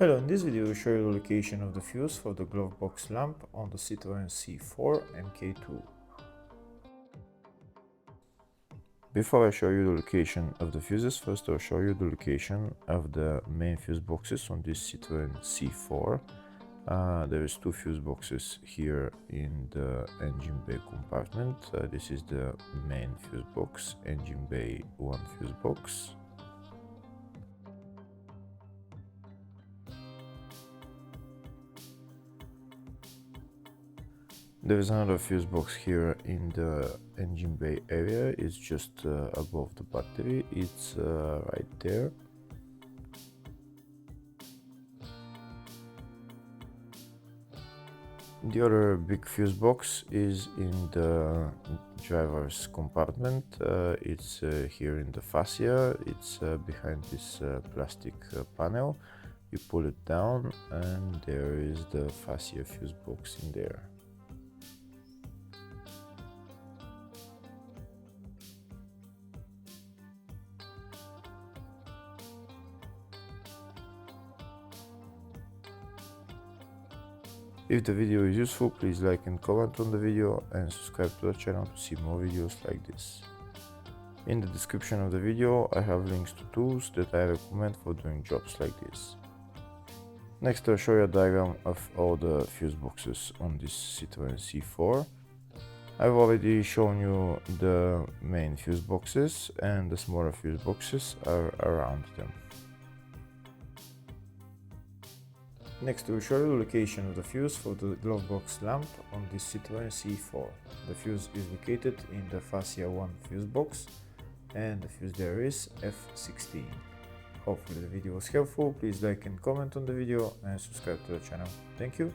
Hello, in this video I will show you the location of the fuse for the Glovebox lamp on the Citroen C4 MK2. Before I show you the location of the fuses, first I'll show you the location of the main fuse boxes on this Citroen C4. There is two fuse boxes here in the engine bay compartment. This is the main fuse box, engine bay 1 fuse box. There is another fuse box here in the engine bay area. It's just above the battery. It's right there. The other big fuse box is in the driver's compartment. It's here in the fascia. It's behind this plastic panel. You pull it down and there is the fascia fuse box in there. If the video is useful, please like and comment on the video and subscribe to the channel to see more videos like this. In the description of the video I have links to tools that I recommend for doing jobs like this. Next I'll show you a diagram of all the fuse boxes on this Citroen C4. I've already shown you the main fuse boxes and the smaller fuse boxes are around them. Next we will show you the location of the fuse for the Glovebox lamp on this Citroen C4. The fuse is located in the fascia 1 fuse box and the fuse there is F16. Hopefully the video was helpful. Please like and comment on the video and subscribe to the channel. Thank you.